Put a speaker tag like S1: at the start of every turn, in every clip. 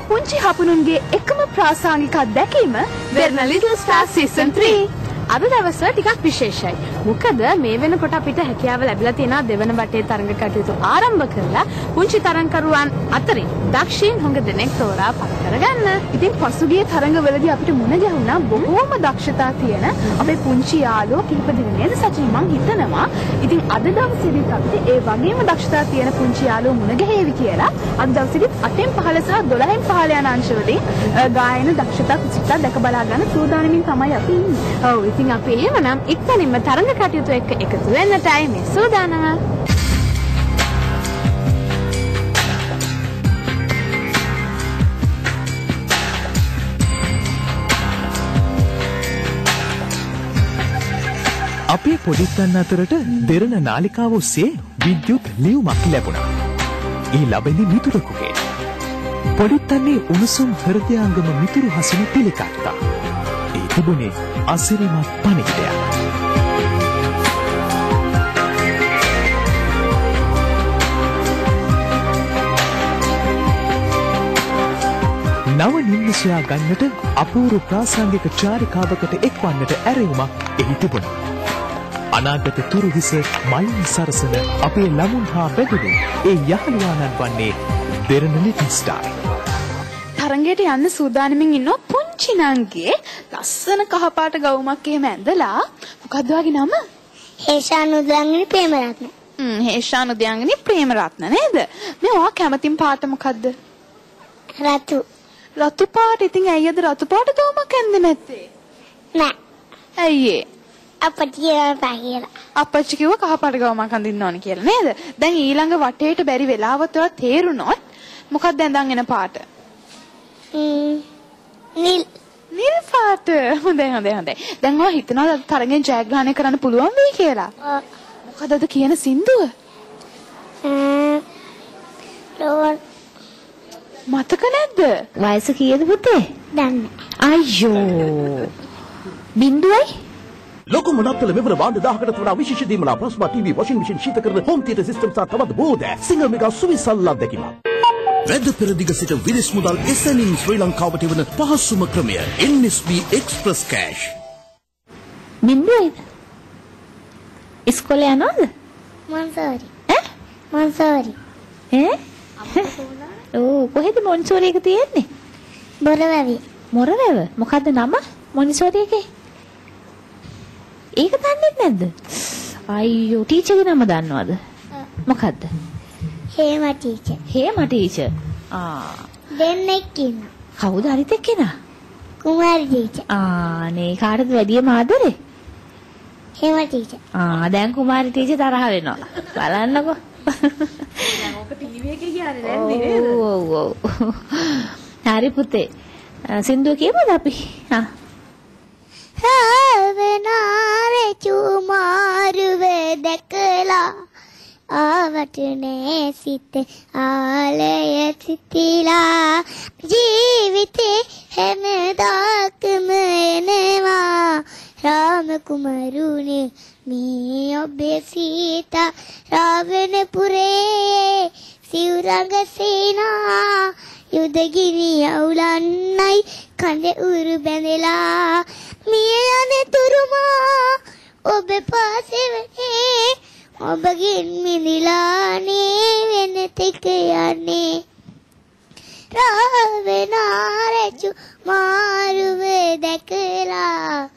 S1: පුංචි හපුනුන්ගේ එකම ප්‍රාසංගික අත්දැකීම Verna Little Stars Season 3. අද දවස ටිකක් විශේෂයි. මොකද මේ වෙනකොට අපිට හැකියාව ලැබිලා තියෙනවා දෙවන වටේ තරඟ කටයුතු ආරම්භ කරලා පුංචි තරඟකරුවන් අතරින් දක්ෂයින් හොඟ දෙනෙක් තෝරා පත් කරගන්න. ඉතින් පසුගිය තරඟවලදී අපිට මුණ ගැහුණා බොහෝම දක්ෂතා තියෙන අපේ පුංචි යාළුවෝ කිහිප දෙනෙක් නේද සචින් මං හිතනවා. ඉතින් අද දවසේදීත් අපිට ඒ වගේම දක්ෂතා තියෙන පුංචි යාළුවෝ මුණ ගැහෙවි කියලා අද දවසේදීත් 8න් 15 සහ 12න් 15 යන අංශවලින් ගායන දක්ෂතා කුසීතා දැක බලා ගන්න සූදානමින් තමයි අපි ඉන්නේ. ඔව් ඉතින් අපි එහෙමනම් ඉක්මනින්ම තරඟ කටයුතු එක්ක එකතු වෙන්නටයි මේ සූදානම.
S2: අපේ පොඩිත්තන් අතරට දෙරණ නාලිකාව ඔස්සේ විද්‍යුත් ලියුමක් ලැබුණා. ඒ ලැබෙන්නේ මිතුරෙකුගේ. පොඩිත්තන්නේ උණුසුම් හෘදයාංගම මිතුරු හසුන පිළිගත්තා. ඒ තිබුණේ අසිරිමත් පණිවිඩයක්. නව නිම්න සොයා ගන්නට අපූර්ව ප්‍රාසංගික චාරිකාවකට එක්වන්නට ඇරයුමක් එහි තිබුණා. අනාගත තුරුහිස මයින් සරසන අපේ ළමුන් හා බැඳුණු ඒ යහළුවානන් වන්නේ දෙරණ ලිටල් ස්ටාර්.
S1: තරඟයට යන්න සූදානමින් ඉන්න පුංචි නංගේ ලස්සන කහපාට ගවුමක් එහෙම ඇඳලා මොකද්ද වගේ නම?
S3: හේෂානුදයන්ගනි ප්‍රේමරත්න.
S1: හේෂානුදයන්ගනි ප්‍රේමරත්න නේද? මේ ඔයා කැමතිම පාට මොකද්ද?
S3: රතු.
S1: රතු පාට. ඉතින් ඇයිද රතු පාට ගවුමක් ඇඳෙන්නේ නැත්තේ?
S3: නෑ.
S1: ඇයි ඒ?
S3: අප්පච්චි කියලා.
S1: අප්පච්චි කිව්ව කහපාට ගවුමක් අඳින්න ඕනේ කියලා නේද? දැන් ඊළඟ වටේට බැරි වෙලාවත් ඔයා තේරුණොත් මොකක්ද ඇඳන් එන පාට?
S3: නිල්.
S1: නිල් පාට. හොඳයි. දැන් ඔයා හිතනවාද තරගෙන් ජයග්‍රහණය කරන්න පුළුවන් වෙයි කියලා? මොකදද කියන සින්දුව? මතක නැද්ද?
S4: වයස කීයද පුතේ?
S3: දන්නේ.
S4: අයියෝ. බින්දුවයි?
S5: ලොකු මොනක්තල මෙවර වාණ්ඩ 1000කට වඩා විශේෂ දීමලා ප්ලාස්මා ටීවී වොෂින් මැෂින් ශීතකරණ හෝම් තියටර් සිස්ටම් සහ තවත් බොහෝ දෑ සිංගල් මෙගා සුවිසල් අත්දැකීමක්. වැද්ද පෙරදිග සිට විදේශ මුදල් SNIන් ශ්‍රී ලංකාවට එවන පහසුම ක්‍රමය NSB Express Cash.
S4: බින්දුවයි? ඉස්කෝලේ යනවද?
S3: මොන්සෝරි.
S4: මොන්සෝරි. ඕ කොහෙද මොන්සෝරි එක තියෙන්නේ?
S3: බොරවැවි.
S4: මොරවැව? මොකද්ද නම මොන්සෝරි එකේ? ඒක දන්නේ නැද්ද? අයියෝ ටීචර්ගේ නම දන්නවද? මොකද්ද?
S3: හේම ටීචර්.
S4: හේම ටීචර්.
S3: දෙන්නෙක් ඉන්නවා.
S4: කවුද අනිත් එක්කෙනා?
S3: කුමාරි ටීචර්.
S4: නේ කාටද වැඩිම ආදරේ?
S3: හේම ටීචර්.
S4: දැන් කුමාරි ටීචර් තරහ වෙනවා. බලන්නකෝ.
S1: දැන් ඕක ටීවී එකේ කියන්නේ නැන්නේ නේද?
S4: ඔව්. හරි පුතේ. සින්දුව කියමුද අපි?
S3: රාවනාරේ චුමාරුවේ දැකලා ආවට නේ සිත ආලය සිතිලා ජීවිතේ හැමදාකම එනවා රාම කුමරුනේ මේ ඔබේ සීතා රාවණපුරේ සිවුරඟ සේනා යුදගිනි අවුලන්නයි කඳ උරු බැඳලා මිය යන්නේ තුරුමා ඔබ පාසෙවනේ ඔබගෙන් මිදිලානේ වෙන තෙක යන්නේ රාවණාරචු මාරුවේ දැකලා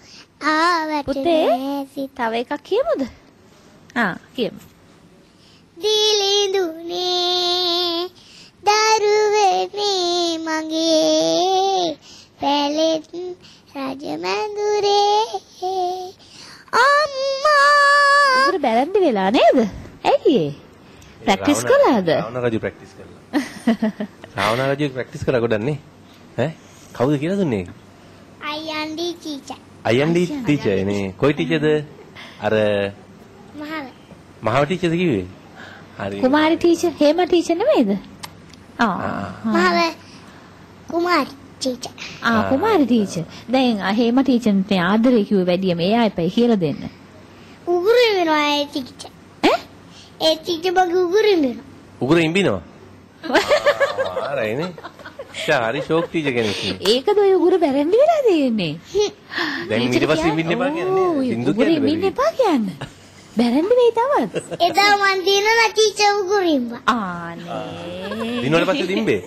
S3: ආවට
S4: පුතේ තව එකක් කියමුද? කියමු.
S3: දිලිඳුනේ දරුවනේ මගේ පැලෙත් රජමඳුරේ අම්මා
S4: උඹට බැලන්දි වෙලා නේද? ඇයි ඒ? ප්‍රැක්ටිස් කළාද?
S6: රාවණ රජු ප්‍රැක්ටිස් කළා. රාවණ රජු ප්‍රැක්ටිස් කරා ගොඩන්නේ. කවුද කියලා දුන්නේ?
S3: අයන්ඩි ටීචර්.
S6: අයන්ඩි ටීචර් නේ. කොයි ටීචර්ද? අර මහව ටීචර්ද කිව්වේ? හරි.
S4: කුමාරි ටීචර්, හේම ටීචර් නෙමෙයිද?
S3: මහව කුමාරි ටීචර්.
S4: කුමාරි ටීචර්. දැන් හේම ටීචර්ට ආදරේ කිව්වේ වැඩිය මේ ආයෙපයි කියලා දෙන්න.
S3: උගුරු වෙනවා ඒ ටීචර්. ඒ ටීචර් බග උගුරු වෙනවා.
S6: උගුරු ඉඹිනවා. ආරයිනේ. අක්ෂා හරි ෂෝක් ටීචර් කෙනෙක් නේ.
S4: ඒකද ඔය උගුර බැරෙන්න වෙලා දෙන්නේ.
S6: දැන් ඊට පස්සේ ඉන්න එපා කියන්නේ. සින්දු
S4: උගුර ඉන්න එපා කියන්න. බැරෙන්න වෙයි තවත්.
S3: එදා මන් දිනලා ටීචර් උගුරින්ම.
S4: ආනේ.
S6: දිනුවට පස්සේ දිම්බේ.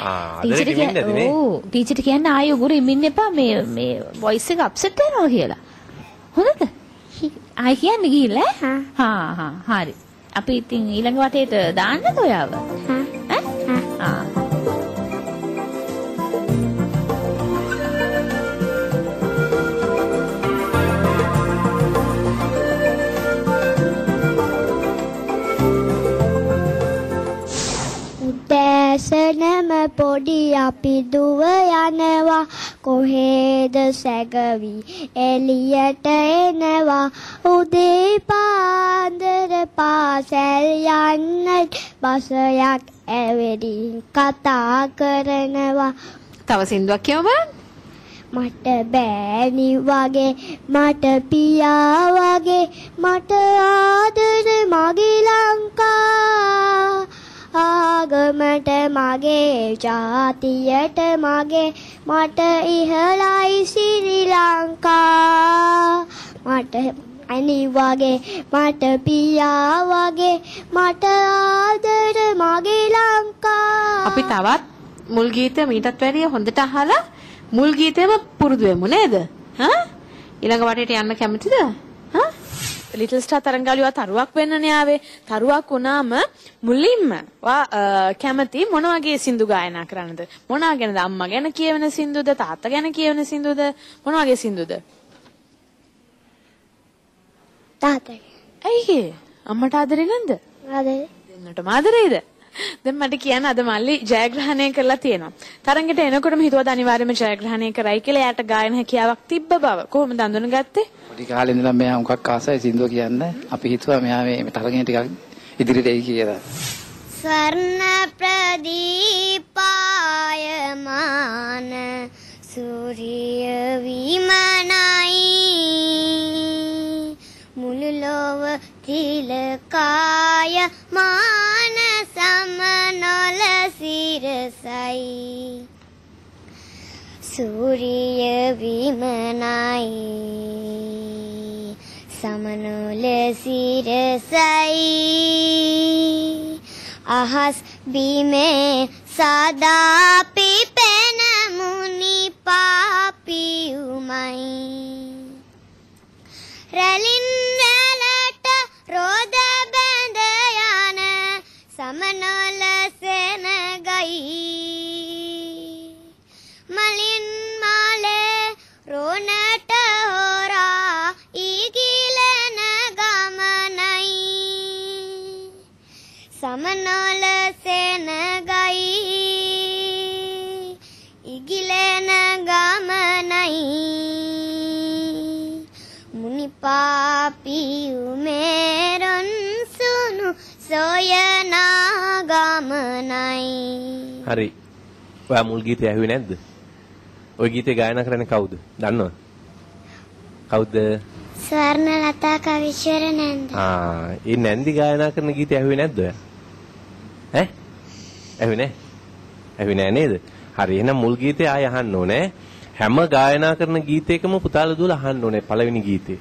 S6: ආදරේ කිමින් නැතිනේ.
S4: ඔව් ටීචර්ට කියන්න ආයෙ උගුර ඉමින් එපා මේ වොයිස් එක අප්සෙට් වෙනවා කියලා. හොඳද? ආයෙ කියන්න ගිහිල්ලා හා හරි. අපි ඉතින් ඊළඟ වටේට දාන්නද ඔයාව?
S3: උදෑසනම පොඩි අපි දුව යනවා කොහෙද සැගවි එළියට එනවා උදේ පාන්දර පාසල් යන්න බසයක් ඇවිදින් කතා කරනවා
S1: තව සින්දුවක් කියව බලන්න.
S3: මට බෑනි වගේ මට පියා වගේ මට ආදර මගේ ලංකා ආගමට මගේ ජාතියට මගේ මට ඉහළයි ශ්‍රී ලංකා මට අනි වගේ මට පියා වගේ මට ආදර මගේ ලංකා
S1: අපි තවත් මුල් ගීතය මීටත් වැඩිය හොඳට අහලා මුල් ගීතේම පුරුදු වෙමු නේද? ඊළඟ වටේට යන්න කැමතිද? ලිටල් ස්ටාර් තරංගාලිවා තරුවක් වෙන්නනේ ආවේ. තරුවක් වුණාම මුලින්ම කැමති මොන වගේ සින්දු ගායනා කරන්නද? මොනවා ගැනද? අම්මා ගැන කියවෙන සින්දුද? තාත්තා ගැන කියවෙන සින්දුද? මොන වගේ සින්දුද?
S3: තාත්තා
S1: ඇයි අම්මට ආදරේ නැද්ද?
S3: ආදරේ
S1: දෙන්නටම ආදරේද? දැන් මට කියන්න අද මල්ලි ජයග්‍රහණය කරලා තියෙනවා. තරංගෙට එනකොටම හිතුවද අනිවාර්යයෙන්ම ජයග්‍රහණය කරයි කියලා. එයාට ගායන හැකියාවක් තිබ්බ බව. කොහොමද අඳුනගත්තේ?
S7: පොඩි කාලේ ඉඳලා මෙයා මොකක් ආසයි සින්දුව කියන්න. අපි හිතුවා මෙයා මේ තරඟේ ටිකක් ඉදිරියට එයි කියලා.
S3: ස්වර්ණ ප්‍රදීපායමාන සූර්ය විමනයි මුළු ලොව තිලකාය මාන සමනොල සිරසයි සූර්ය විමනයි සමනොල සිරසයි අහස් බිමේ සදා පිපෙන මුනි පාපියුමයි රැලින් රැලට රෝද බැඳ යන සමනොල සෙනගයි මලින් මාලේ රෝනට හොරා ඉගිලෙන ගමනයි සමනොල සෙනගයි ඉගිලෙන ගමනයි මුනි පාපියුමේරන් සුනු සොයනා ගමනයි.
S6: හරි. ඔයා මුල් ගීතය ඇහුවේ නැද්ද? ওই ගීතේ ගායනා කරන්නේ කවුද? දන්නවද? කවුද?
S3: ස්වර්ණලතා කවිශ්වර නැන්ද.
S6: ඒ නැන්දි ගායනා කරන ගීතය ඇහුවේ නැද්ද ඔයා? ඇහුවේ නැහැ. ඇහුවේ නැහැ නේද? හරි. එහෙනම් මුල් ගීතේ ආය අහන්න ඕනේ. හැම ගායනා කරන ගීතයකම පුතාලා දුවලා අහන්න ඕනේ පළවෙනි ගීතේ.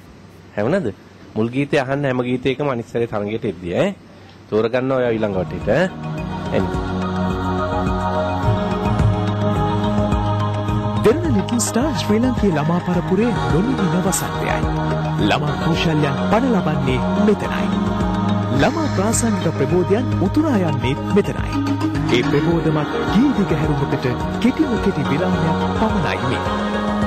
S6: හැවුණාද? මුල් ගීතේ අහන්න හැම ගීතයකම අනිත් සැරේ තරඟයට එද්දී තෝරගන්න ඔය ඊළඟ වටේට එන්න.
S2: දෙරණ ලිටල් ස්ටාර් ශ්‍රී ලංකේ ළමා පරපුරේ නොනිවි වසන්තයයි. ළමා කෞශල්‍යයන් පණ ලබන්නේ මෙතනයි. ළමා ප්‍රාසංගික ප්‍රබෝධයන් උතුරා යන්නේ මෙතනයි. ඒ ප්‍රබෝධමත් ගී දිගහැරුමකට කෙටි විරාමයක් පමණයි මේ.